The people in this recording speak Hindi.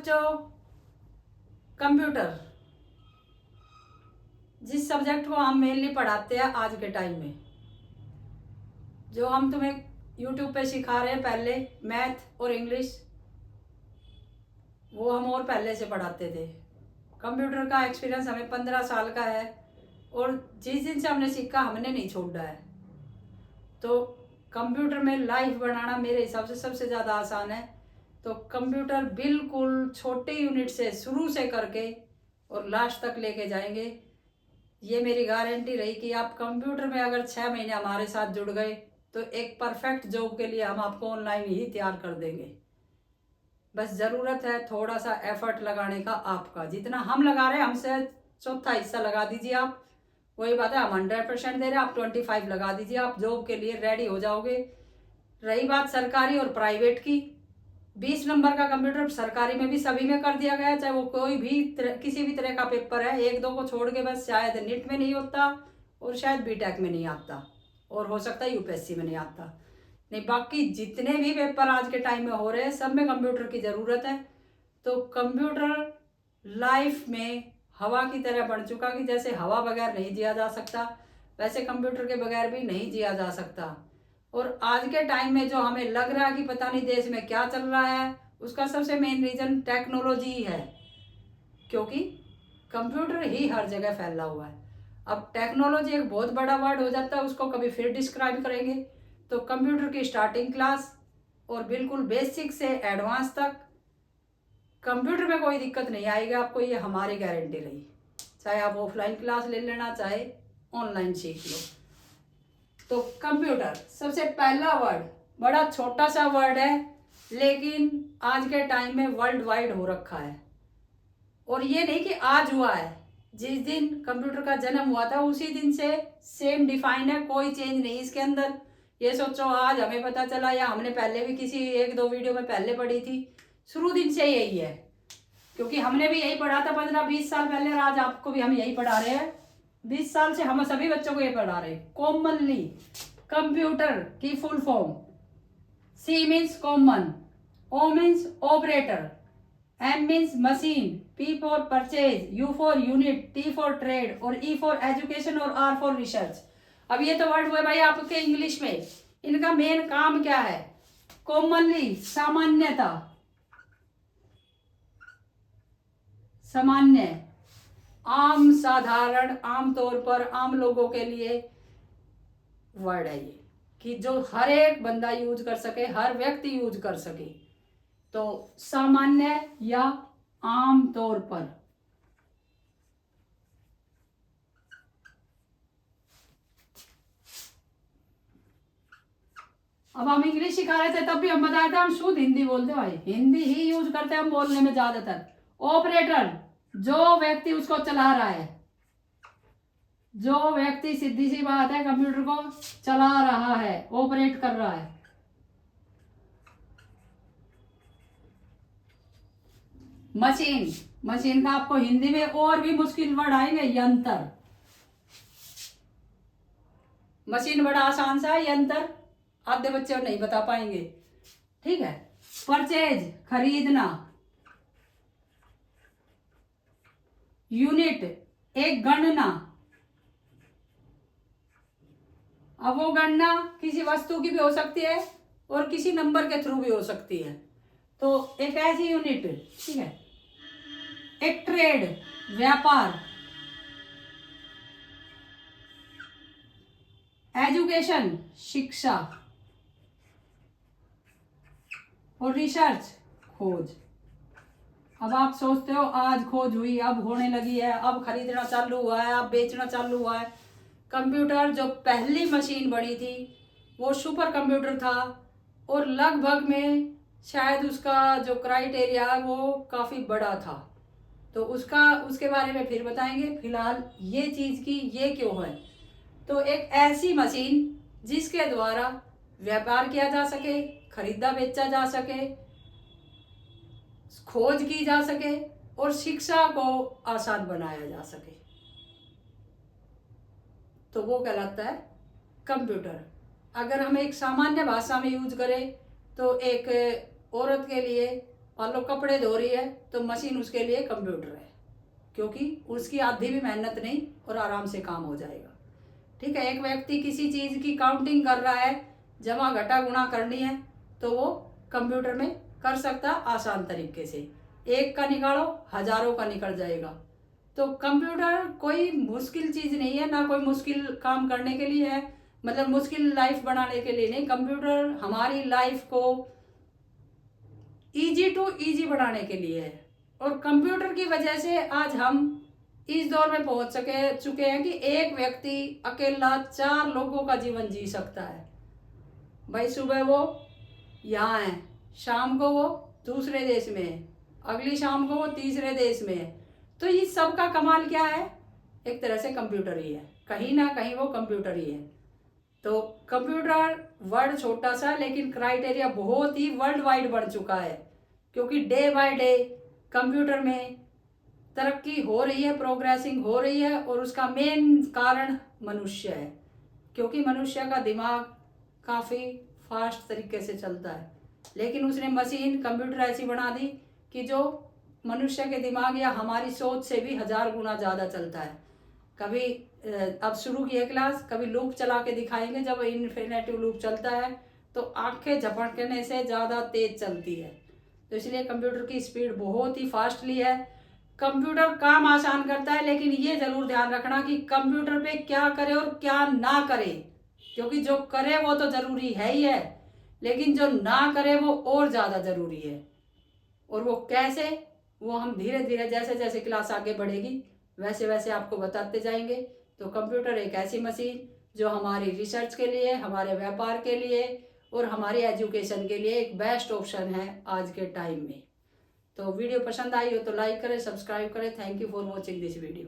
बच्चों, कंप्यूटर जिस सब्जेक्ट को हम मेनली पढ़ाते हैं आज के टाइम में, जो हम तुम्हें यूट्यूब पे सिखा रहे हैं, पहले मैथ और इंग्लिश वो हम और पहले से पढ़ाते थे। कंप्यूटर का एक्सपीरियंस हमें 15 साल का है और जिस दिन से हमने सीखा हमने नहीं छोड़ा है। तो कंप्यूटर में लाइफ बनाना मेरे हिसाब से सबसे ज़्यादा आसान है। तो कंप्यूटर बिल्कुल छोटे यूनिट से शुरू से करके और लास्ट तक लेके जाएंगे। ये मेरी गारंटी रही कि आप कंप्यूटर में अगर 6 महीने हमारे साथ जुड़ गए तो एक परफेक्ट जॉब के लिए हम आपको ऑनलाइन ही तैयार कर देंगे। बस ज़रूरत है थोड़ा सा एफर्ट लगाने का आपका। जितना हम लगा रहे हैं हमसे चौथा हिस्सा लगा दीजिए आप। वही बात है, हम 100% दे रहे हैं, आप 25 लगा दीजिए, आप जॉब के लिए रेडी हो जाओगे। रही बात सरकारी और प्राइवेट की, 20 नंबर का कंप्यूटर सरकारी में भी सभी में कर दिया गया है, चाहे वो कोई भी किसी भी तरह का पेपर है। एक दो को छोड़ के बस शायद नीट में नहीं होता और शायद बीटेक में नहीं आता और हो सकता है यूपीएससी में नहीं आता, नहीं बाकी जितने भी पेपर आज के टाइम में हो रहे हैं सब में कंप्यूटर की ज़रूरत है। तो कंप्यूटर लाइफ में हवा की तरह बन चुका कि जैसे हवा बगैर नहीं जिया जा सकता, वैसे कंप्यूटर के बगैर भी नहीं जिया जा सकता। और आज के टाइम में जो हमें लग रहा है कि पता नहीं देश में क्या चल रहा है, उसका सबसे मेन रीज़न टेक्नोलॉजी ही है, क्योंकि कंप्यूटर ही हर जगह फैला हुआ है। अब टेक्नोलॉजी एक बहुत बड़ा वर्ड हो जाता है, उसको कभी फिर डिस्क्राइब करेंगे। तो कंप्यूटर की स्टार्टिंग क्लास और बिल्कुल बेसिक से एडवांस तक कंप्यूटर में कोई दिक्कत नहीं आएगी आपको, ये हमारी गारंटी रही। चाहे आप ऑफलाइन क्लास ले लेना, चाहे ऑनलाइन सीख लो। तो कंप्यूटर सबसे पहला वर्ड बड़ा छोटा सा वर्ड है, लेकिन आज के टाइम में वर्ल्ड वाइड हो रखा है। और ये नहीं कि आज हुआ है, जिस दिन कंप्यूटर का जन्म हुआ था उसी दिन से सेम डिफाइन है, कोई चेंज नहीं इसके अंदर। ये सोचो आज हमें पता चला या हमने पहले भी किसी 1-2 वीडियो में पहले पढ़ी थी, शुरू दिन से यही है, क्योंकि हमने भी यही पढ़ा था 15-20 साल पहले और आज आपको भी हम यही पढ़ा रहे हैं। 20 साल से हम सभी बच्चों को ये पढ़ा रहे हैं। कॉमनली कंप्यूटर की full form, C means common, O means operator, M means machine, P for purchase, U for unit, T for trade और E for education और R for research। अब ये तो वर्ड हुए भाई आपके इंग्लिश में। इनका मेन काम क्या है? कॉमनली सामान्यता, सामान्य, आम, साधारण, आम तौर पर, आम लोगों के लिए वर्ड है ये, कि जो हर एक बंदा यूज कर सके, हर व्यक्ति यूज कर सके। तो सामान्य या आम तौर पर। अब हम इंग्लिश सिखा रहे थे तब भी हम बताए थे हम शुद्ध हिंदी बोलते भाई, हिंदी ही यूज करते हैं हम बोलने में ज्यादातर। ऑपरेटर, जो व्यक्ति उसको चला रहा है, जो व्यक्ति सीधी सी बात है कंप्यूटर को चला रहा है, ऑपरेट कर रहा है। मशीन, मशीन का आपको हिंदी में और भी मुश्किल वर्ड आएंगे, यंत्र। मशीन बड़ा आसान सा है, यंत्र आधे बच्चे नहीं बता पाएंगे, ठीक है। परचेज, खरीदना, यूनिट, एक गणना। अब वो गणना किसी वस्तु की भी हो सकती है और किसी नंबर के थ्रू भी हो सकती है, तो एक ऐसी यूनिट, ठीक है। एक ट्रेड, व्यापार। एजुकेशन, शिक्षा। और रिसर्च, खोज। अब आप सोचते हो आज खोज हुई, अब होने लगी है, अब खरीदना चालू हुआ है, अब बेचना चालू हुआ है। कंप्यूटर जो पहली मशीन बनी थी वो सुपर कंप्यूटर था और लगभग में शायद उसका जो क्राइटेरिया वो काफ़ी बड़ा था, तो उसके बारे में फिर बताएंगे। फिलहाल ये चीज़ की ये क्यों है, तो एक ऐसी मशीन जिसके द्वारा व्यापार किया जा सके, खरीदा बेचा जा सके, खोज की जा सके और शिक्षा को आसान बनाया जा सके, तो वो कहलाता है कंप्यूटर। अगर हम एक सामान्य भाषा में यूज करें तो एक औरत के लिए मान लो कपड़े धो रही है तो मशीन उसके लिए कंप्यूटर है, क्योंकि उसकी आधी भी मेहनत नहीं और आराम से काम हो जाएगा। ठीक है, एक व्यक्ति किसी चीज़ की काउंटिंग कर रहा है, जमा घटा गुणा करनी है, तो वो कंप्यूटर में कर सकता आसान तरीके से। एक का निकालो, हजारों का निकल जाएगा। तो कंप्यूटर कोई मुश्किल चीज़ नहीं है, ना कोई मुश्किल काम करने के लिए है, मतलब मुश्किल लाइफ बनाने के लिए नहीं। कंप्यूटर हमारी लाइफ को इजी टू इजी बनाने के लिए है। और कंप्यूटर की वजह से आज हम इस दौर में पहुंच चुके हैं कि एक व्यक्ति अकेला 4 लोगों का जीवन जी सकता है। भाई सुबह वो यहाँ है, शाम को वो दूसरे देश में है, अगली शाम को वो तीसरे देश में है। तो इस सब का कमाल क्या है? एक तरह से कंप्यूटर ही है, कहीं ना कहीं वो कंप्यूटर ही है। तो कंप्यूटर वर्ड छोटा सा, लेकिन क्राइटेरिया बहुत ही वर्ल्ड वाइड बढ़ चुका है, क्योंकि डे बाय डे कंप्यूटर में तरक्की हो रही है, प्रोग्रेसिंग हो रही है। और उसका मेन कारण मनुष्य है, क्योंकि मनुष्य का दिमाग काफ़ी फास्ट तरीके से चलता है, लेकिन उसने मशीन कंप्यूटर ऐसी बना दी कि जो मनुष्य के दिमाग या हमारी सोच से भी 1000 गुना ज़्यादा चलता है। कभी अब शुरू की है क्लास, कभी लूप चला के दिखाएंगे, जब इन्फिनेटिव लूप चलता है तो आंखें झपकने से ज़्यादा तेज चलती है। तो इसलिए कंप्यूटर की स्पीड बहुत ही फास्टली है। कंप्यूटर काम आसान करता है, लेकिन ये ज़रूर ध्यान रखना कि कंप्यूटर पे क्या करे और क्या ना करे, क्योंकि जो करे वो तो ज़रूरी है ही है, लेकिन जो ना करे वो और ज़्यादा ज़रूरी है। और वो कैसे, वो हम धीरे धीरे जैसे जैसे क्लास आगे बढ़ेगी वैसे वैसे आपको बताते जाएंगे। तो कंप्यूटर एक ऐसी मशीन जो हमारी रिसर्च के लिए, हमारे व्यापार के लिए और हमारी एजुकेशन के लिए एक बेस्ट ऑप्शन है आज के टाइम में। तो वीडियो पसंद आई हो तो लाइक करें, सब्सक्राइब करें। Thank you for watching this video.